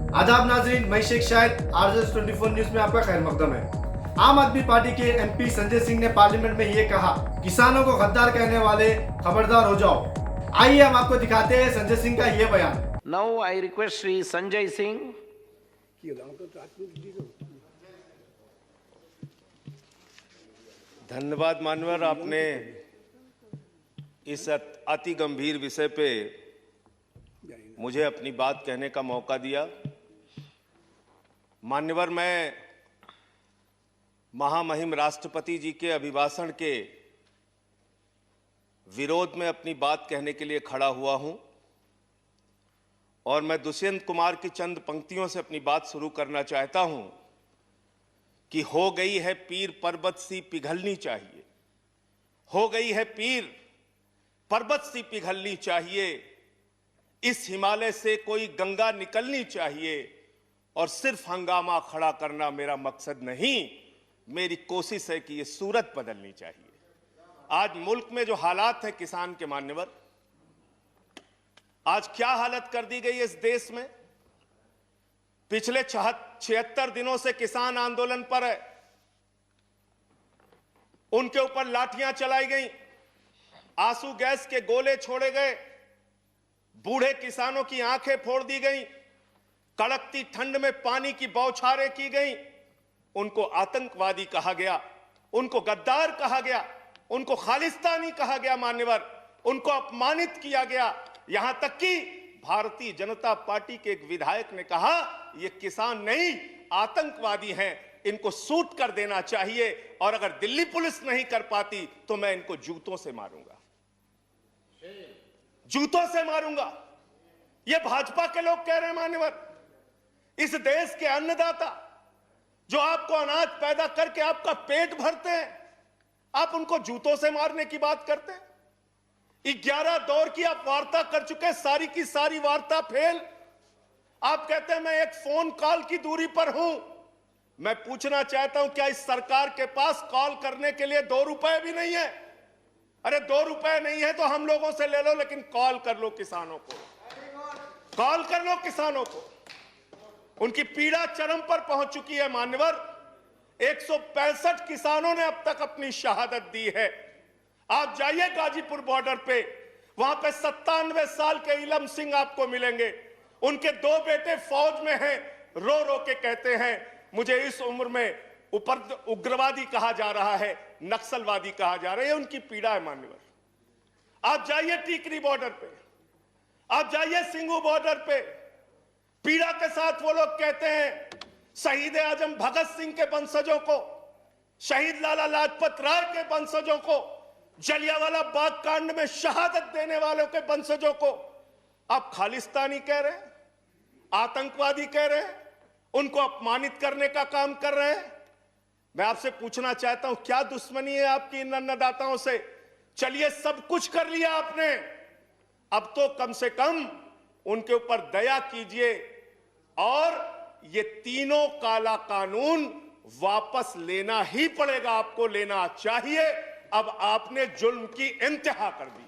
आदाब नाजरीन, मैं शेख शाहिद आरजेएस 24 न्यूज में आपका खैर मकदम है। आम आदमी पार्टी के एमपी संजय सिंह ने पार्लियामेंट में ये कहा, किसानों को गद्दार कहने वाले खबरदार हो जाओ। आइए हम आपको दिखाते हैं संजय सिंह का ये बयान। Now I request Sri Sanjay Singh. धन्यवाद मानवर, आपने इस अति गंभीर विषय पे मुझे अपनी बात कहने का मौका दिया। मान्यवर, मैं महामहिम राष्ट्रपति जी के अभिभाषण के विरोध में अपनी बात कहने के लिए खड़ा हुआ हूं और मैं दुष्यंत कुमार की चंद पंक्तियों से अपनी बात शुरू करना चाहता हूं कि हो गई है पीर पर्वत सी पिघलनी चाहिए, हो गई है पीर पर्वत सी पिघलनी चाहिए, इस हिमालय से कोई गंगा निकलनी चाहिए और सिर्फ हंगामा खड़ा करना मेरा मकसद नहीं, मेरी कोशिश है कि ये सूरत बदलनी चाहिए। आज मुल्क में जो हालात है किसान के मान्यवर, आज क्या हालत कर दी गई है इस देश में। पिछले 76 दिनों से किसान आंदोलन पर है, उनके ऊपर लाठियां चलाई गई, आंसू गैस के गोले छोड़े गए, बूढ़े किसानों की आंखें फोड़ दी गई, कड़कती ठंड में पानी की बौछारें की गई, उनको आतंकवादी कहा गया, उनको गद्दार कहा गया, उनको खालिस्तानी कहा गया मान्यवर, उनको अपमानित किया गया। यहां तक कि भारतीय जनता पार्टी के एक विधायक ने कहा ये किसान नहीं आतंकवादी हैं, इनको शूट कर देना चाहिए और अगर दिल्ली पुलिस नहीं कर पाती तो मैं इनको जूतों से मारूंगा, जूतों से मारूंगा। ये भाजपा के लोग कह रहे हैं मान्यवर। इस देश के अन्नदाता जो आपको अनाज पैदा करके आपका पेट भरते हैं, आप उनको जूतों से मारने की बात करते हैं। 11 दौर की आप वार्ता कर चुके, सारी की सारी वार्ता फेल। आप कहते हैं मैं एक फोन कॉल की दूरी पर हूं। मैं पूछना चाहता हूं क्या इस सरकार के पास कॉल करने के लिए 2 रुपए भी नहीं है? अरे 2 रुपए नहीं है तो हम लोगों से ले लो, लेकिन कॉल कर लो किसानों को, कॉल कर लो किसानों को। उनकी पीड़ा चरम पर पहुंच चुकी है मान्यवर। 165 किसानों ने अब तक अपनी शहादत दी है। आप जाइए गाजीपुर बॉर्डर पे, वहां पे 97 साल के इलम सिंह आपको मिलेंगे। उनके 2 बेटे फौज में हैं, रो रो के कहते हैं मुझे इस उम्र में उग्रवादी कहा जा रहा है, नक्सलवादी कहा जा रहा है। उनकी पीड़ा है मान्यवर। आप जाइए टीकरी बॉर्डर पे, आप जाइए सिंगू बॉर्डर पे, पीड़ा के साथ वो लोग कहते हैं शहीद आजम भगत सिंह के वंशजों को, शहीद लाला लाजपत राय के वंशजों को, जलियांवाला बाग कांड में शहादत देने वालों के वंशजों को आप खालिस्तानी कह रहे हैं, आतंकवादी कह रहे हैं, उनको अपमानित करने का काम कर रहे हैं। मैं आपसे पूछना चाहता हूं क्या दुश्मनी है आपकी इन अन्नदाताओं से? चलिए सब कुछ कर लिया आपने, अब तो कम से कम उनके ऊपर दया कीजिए और ये तीनों काला कानून वापस लेना ही पड़ेगा, आपको लेना चाहिए। अब आपने जुल्म की इंतहा कर दी है।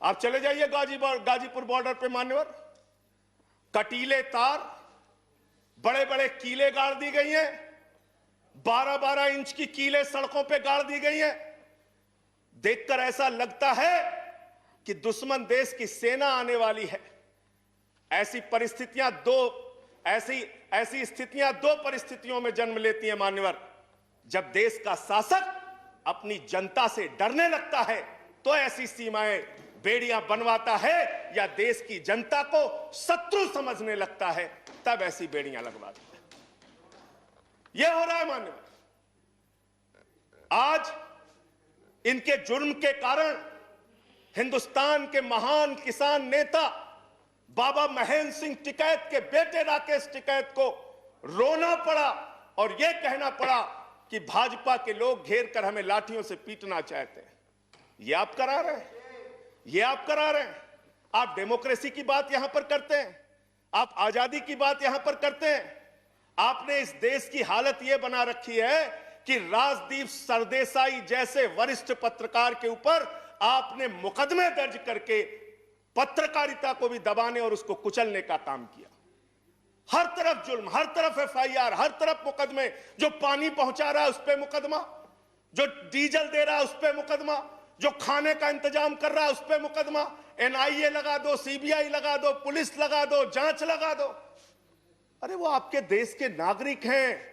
आप चले जाइए गाजीपुर बॉर्डर पे मान्यवर, कटीले तार, बड़े बड़े कीले गाड़ दी गई हैं, 12-12 इंच की कीले सड़कों पे गाड़ दी गई हैं। देखकर ऐसा लगता है कि दुश्मन देश की सेना आने वाली है। ऐसी स्थितियां दो परिस्थितियों में जन्म लेती हैं मान्यवर। जब देश का शासक अपनी जनता से डरने लगता है तो ऐसी सीमाएं बेड़ियां बनवाता है, या देश की जनता को शत्रु समझने लगता है तब ऐसी बेड़ियां लगवाता है। यह हो रहा है मान्यवर। आज इनके जुर्म के कारण हिंदुस्तान के महान किसान नेता बाबा महेंद्र सिंह टिकैत के बेटे राकेश टिकैत को रोना पड़ा और यह कहना पड़ा कि भाजपा के लोग घेर कर हमें लाठियों से पीटना चाहते हैं। यह आप करा रहे हैं, यह आप करा रहे हैं। आप डेमोक्रेसी की बात यहां पर करते हैं, आप आजादी की बात यहां पर करते हैं। आपने इस देश की हालत यह बना रखी है कि राजदीप सरदेसाई जैसे वरिष्ठ पत्रकार के ऊपर आपने मुकदमे दर्ज करके पत्रकारिता को भी दबाने और उसको कुचलने का काम किया। हर तरफ जुल्म, हर तरफ एफआईआर, हर तरफ मुकदमे। जो पानी पहुंचा रहा है उस पे मुकदमा, जो डीजल दे रहा है उस पे मुकदमा, जो खाने का इंतजाम कर रहा है उस पे मुकदमा। एनआईए लगा दो, सीबीआई लगा दो, पुलिस लगा दो, जांच लगा दो। अरे वो आपके देश के नागरिक हैं।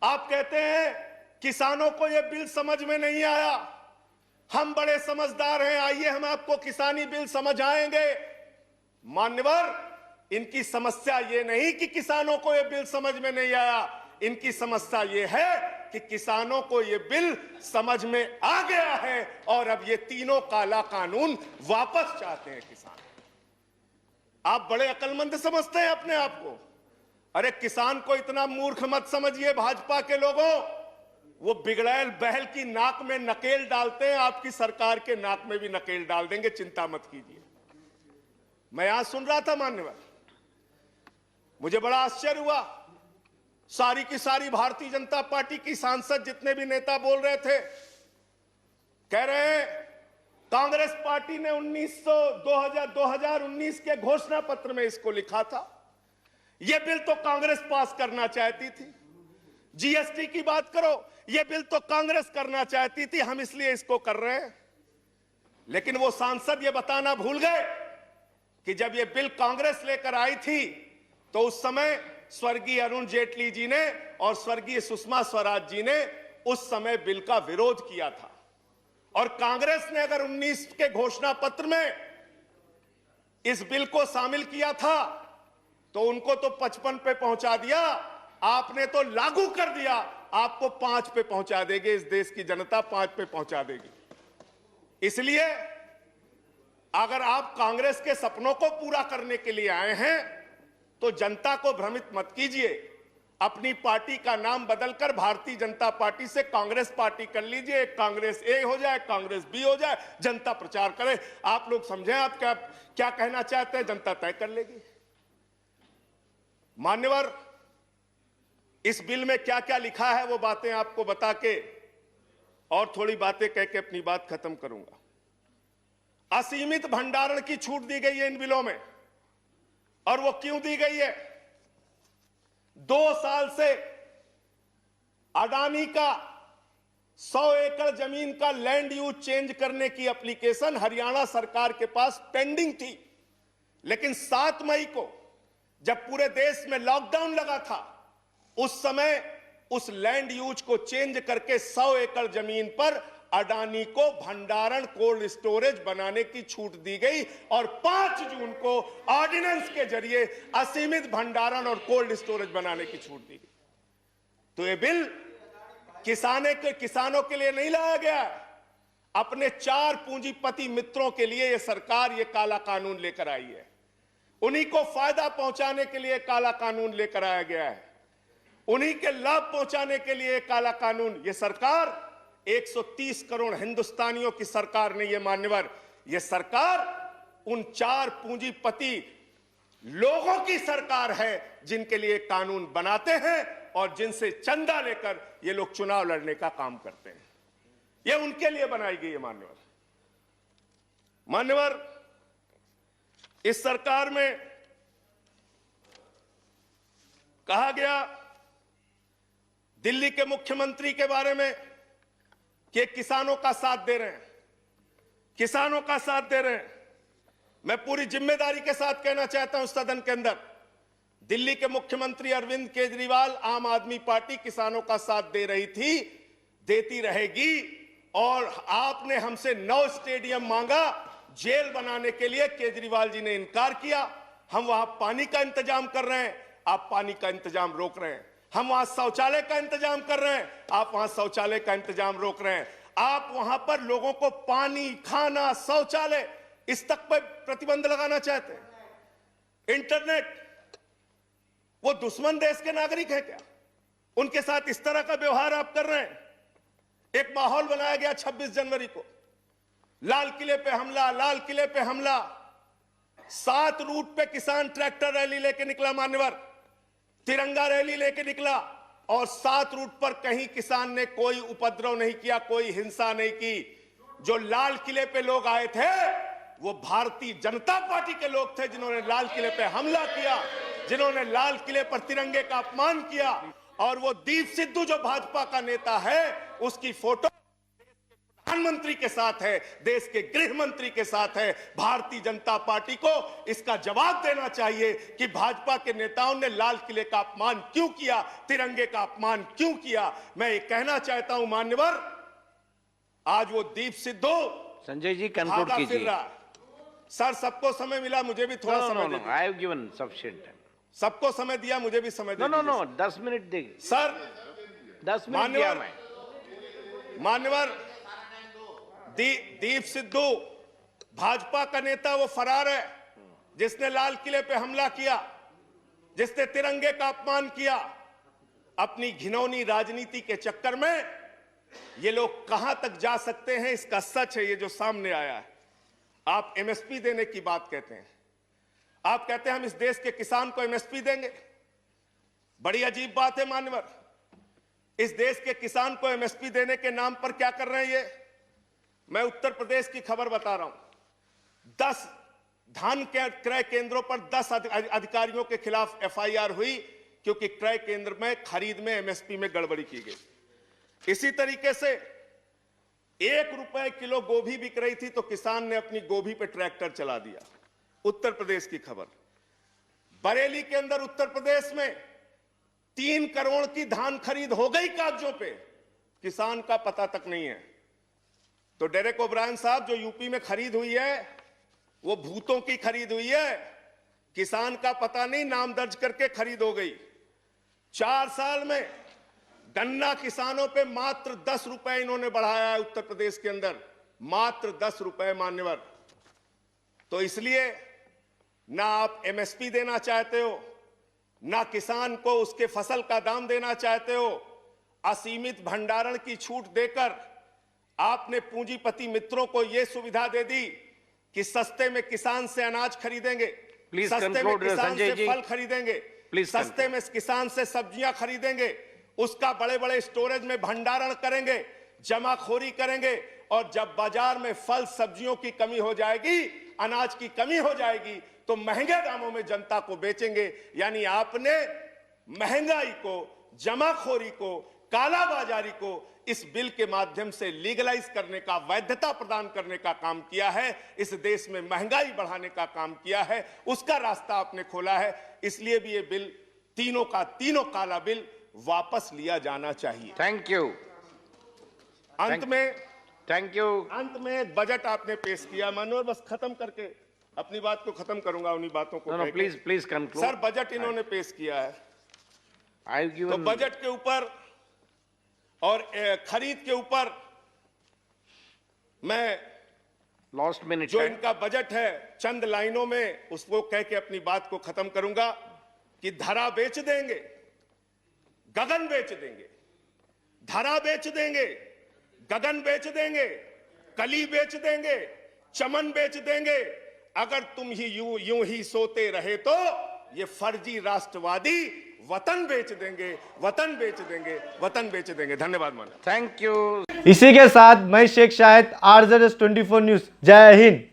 आप कहते हैं किसानों को यह बिल समझ में नहीं आया, हम बड़े समझदार हैं, आइए हम आपको किसानी बिल समझाएंगे। मान्यवर, इनकी समस्या यह नहीं कि किसानों को यह बिल समझ में नहीं आया, इनकी समस्या यह है कि किसानों को यह बिल समझ में आ गया है और अब ये तीनों काला कानून वापस चाहते हैं किसान। आप बड़े अक्लमंद समझते हैं अपने आप को। अरे किसान को इतना मूर्ख मत समझिए भाजपा के लोगों। वो बिगड़ैल बैल की नाक में नकेल डालते हैं, आपकी सरकार के नाक में भी नकेल डाल देंगे, चिंता मत कीजिए। मैं यहां सुन रहा था मान्यवर, मुझे बड़ा आश्चर्य हुआ। सारी की सारी भारतीय जनता पार्टी की सांसद जितने भी नेता बोल रहे थे, कह रहे हैं कांग्रेस पार्टी ने 2019 के घोषणा पत्र में इसको लिखा था। यह बिल तो कांग्रेस पास करना चाहती थी। जीएसटी की बात करो, यह बिल तो कांग्रेस करना चाहती थी, हम इसलिए इसको कर रहे हैं। लेकिन वो सांसद यह बताना भूल गए कि जब यह बिल कांग्रेस लेकर आई थी तो उस समय स्वर्गीय अरुण जेटली जी ने और स्वर्गीय सुषमा स्वराज जी ने उस समय बिल का विरोध किया था। और कांग्रेस ने अगर 19 के घोषणा पत्र में इस बिल को शामिल किया था तो उनको तो 55 पे पहुंचा दिया, आपने तो लागू कर दिया, आपको 5 पे पहुंचा देगी। इस देश की जनता 5 पे पहुंचा देगी। इसलिए अगर आप कांग्रेस के सपनों को पूरा करने के लिए आए हैं तो जनता को भ्रमित मत कीजिए। अपनी पार्टी का नाम बदलकर भारतीय जनता पार्टी से कांग्रेस पार्टी कर लीजिए। एक कांग्रेस ए हो जाए, कांग्रेस बी हो जाए, जनता प्रचार करे। आप लोग समझें आप क्या कहना चाहते हैं, जनता तय कर लेगी। मान्यवर, इस बिल में क्या क्या लिखा है वो बातें आपको बता के और थोड़ी बातें कह के अपनी बात खत्म करूंगा। असीमित भंडारण की छूट दी गई है इन बिलों में। और वो क्यों दी गई है? 2 साल से अडानी का 100 एकड़ जमीन का लैंड यूज चेंज करने की एप्लीकेशन हरियाणा सरकार के पास पेंडिंग थी। लेकिन 7 मई को जब पूरे देश में लॉकडाउन लगा था, उस समय उस लैंड यूज को चेंज करके 100 एकड़ जमीन पर अडानी को भंडारण कोल्ड स्टोरेज बनाने की छूट दी गई और 5 जून को ऑर्डिनेंस के जरिए असीमित भंडारण और कोल्ड स्टोरेज बनाने की छूट दी गई। तो ये बिल किसानों के लिए नहीं लाया गया, अपने 4 पूंजीपति मित्रों के लिए ये सरकार ये काला कानून लेकर आई है। उन्हीं को फायदा पहुंचाने के लिए काला कानून लेकर आया गया है, उन्हीं के लाभ पहुंचाने के लिए काला कानून। ये सरकार 130 करोड़ हिंदुस्तानियों की सरकार नहीं है मान्यवर, यह सरकार उन 4 पूंजीपति लोगों की सरकार है जिनके लिए कानून बनाते हैं और जिनसे चंदा लेकर ये लोग चुनाव लड़ने का काम करते हैं। यह उनके लिए बनाई गई है मान्यवर। मान्यवर, इस सरकार में कहा गया दिल्ली के मुख्यमंत्री के बारे में कि किसानों का साथ दे रहे हैं, किसानों का साथ दे रहे हैं। मैं पूरी जिम्मेदारी के साथ कहना चाहता हूं सदन के अंदर, दिल्ली के मुख्यमंत्री अरविंद केजरीवाल, आम आदमी पार्टी किसानों का साथ दे रही थी, देती रहेगी। और आपने हमसे 9 स्टेडियम मांगा जेल बनाने के लिए, केजरीवाल जी ने इनकार किया। हम वहां पानी का इंतजाम कर रहे हैं, आप पानी का इंतजाम रोक रहे हैं। हम वहां शौचालय का इंतजाम कर रहे हैं, आप वहां शौचालय का इंतजाम रोक रहे हैं। आप वहां पर लोगों को पानी, खाना, शौचालय इस तक पर प्रतिबंध लगाना चाहते हैं। इंटरनेट, वो दुश्मन देश के नागरिक है क्या? उनके साथ इस तरह का व्यवहार आप कर रहे हैं। एक माहौल बनाया गया 26 जनवरी को, लाल किले पे हमला, लाल किले पे हमला। 7 रूट पे किसान ट्रैक्टर रैली लेके निकला मान्यवर, तिरंगा रैली लेके निकला और 7 रूट पर कहीं किसान ने कोई उपद्रव नहीं किया, कोई हिंसा नहीं की। जो लाल किले पे लोग आए थे वो भारतीय जनता पार्टी के लोग थे जिन्होंने लाल किले पे हमला किया। जिन्होंने लाल किले पर तिरंगे का अपमान किया। और वो दीप सिद्धू जो भाजपा का नेता है, उसकी फोटो प्रधानमंत्री के साथ है, देश के गृह मंत्री के साथ है। भारतीय जनता पार्टी को इसका जवाब देना चाहिए कि भाजपा के नेताओं ने लाल किले का अपमान क्यों किया, तिरंगे का अपमान क्यों किया। मैं ये कहना चाहता हूं मान्यवर, आज वो दीप सिद्धू संजय जी कंक्लूड भागा फिर कीजिए। रहा। सर सबको समय मिला, मुझे भी थोड़ा समय दे दीजिए। आई हैव गिवन सफिशिएंट टाइम। सबको समय दिया, मुझे भी समय दे नो नो दीजिए। नो 10 मिनट दे। सर 10 मिनट दिया मैं। मान्यवर दीप सिद्धू भाजपा का नेता वो फरार है जिसने लाल किले पे हमला किया, जिसने तिरंगे का अपमान किया। अपनी घिनौनी राजनीति के चक्कर में ये लोग कहां तक जा सकते हैं, इसका सच है ये जो सामने आया है। आप एमएसपी देने की बात कहते हैं, आप कहते हैं हम इस देश के किसान को एमएसपी देंगे। बड़ी अजीब बात है मान्यवर, इस देश के किसान को एमएसपी देने के नाम पर क्या कर रहे हैं ये। मैं उत्तर प्रदेश की खबर बता रहा हूं। 10 धान के क्रय केंद्रों पर 10 अधिकारियों के खिलाफ एफआईआर हुई क्योंकि क्रय केंद्र में खरीद में एमएसपी में गड़बड़ी की गई। इसी तरीके से 1 रुपए किलो गोभी बिक रही थी तो किसान ने अपनी गोभी पे ट्रैक्टर चला दिया। उत्तर प्रदेश की खबर। बरेली के अंदर उत्तर प्रदेश में 3 करोड़ की धान खरीद हो गई कागजों पे, किसान का पता तक नहीं है। तो डेरेक ओब्रायन साहब, जो यूपी में खरीद हुई है वो भूतों की खरीद हुई है, किसान का पता नहीं, नाम दर्ज करके खरीद हो गई। 4 साल में गन्ना किसानों पे मात्र 10 रुपए इन्होंने बढ़ाया है उत्तर प्रदेश के अंदर, मात्र 10 रुपए मान्यवर। तो इसलिए ना आप एमएसपी देना चाहते हो, ना किसान को उसके फसल का दाम देना चाहते हो। असीमित भंडारण की छूट देकर आपने पूंजीपति मित्रों को यह सुविधा दे दी कि सस्ते में किसान से अनाज खरीदेंगे, सस्ते में किसान से फल खरीदेंगे, सस्ते में किसान से सब्जियां खरीदेंगे, उसका बड़े बड़े स्टोरेज में भंडारण करेंगे, जमाखोरी करेंगे। और जब बाजार में फल सब्जियों की कमी हो जाएगी, अनाज की कमी हो जाएगी, तो महंगे दामों में जनता को बेचेंगे। यानी आपने महंगाई को, जमाखोरी को, कालाबाजारी को इस बिल के माध्यम से लीगलाइज करने का, वैधता प्रदान करने का काम किया है। इस देश में महंगाई बढ़ाने का काम किया है, उसका रास्ता आपने खोला है। इसलिए भी ये बिल, तीनों का तीनों काला बिल वापस लिया जाना चाहिए। Thank you. अंत में थैंक यू। अंत में एक बजट आपने पेश किया मानोर, बस खत्म करके अपनी बात को खत्म करूंगा उन्हीं बातों को। No please please conclude. Sir budget इन्होंने पेश किया है, आई हैव गिवन। तो बजट के ऊपर और खरीद के ऊपर मैं लास्ट मिनट जो इनका बजट है चंद लाइनों में उसको कह के अपनी बात को खत्म करूंगा कि धरा बेच देंगे, गगन बेच देंगे। धरा बेच देंगे, गगन बेच देंगे, कली बेच देंगे, चमन बेच देंगे। अगर तुम ही यूं ही सोते रहे तो ये फर्जी राष्ट्रवादी वतन बेच देंगे, वतन बेच देंगे, वतन बेच देंगे। धन्यवाद माननीय। Thank you. इसी के साथ मैं शेख शाहिद, RZS 24 न्यूज। जय हिंद।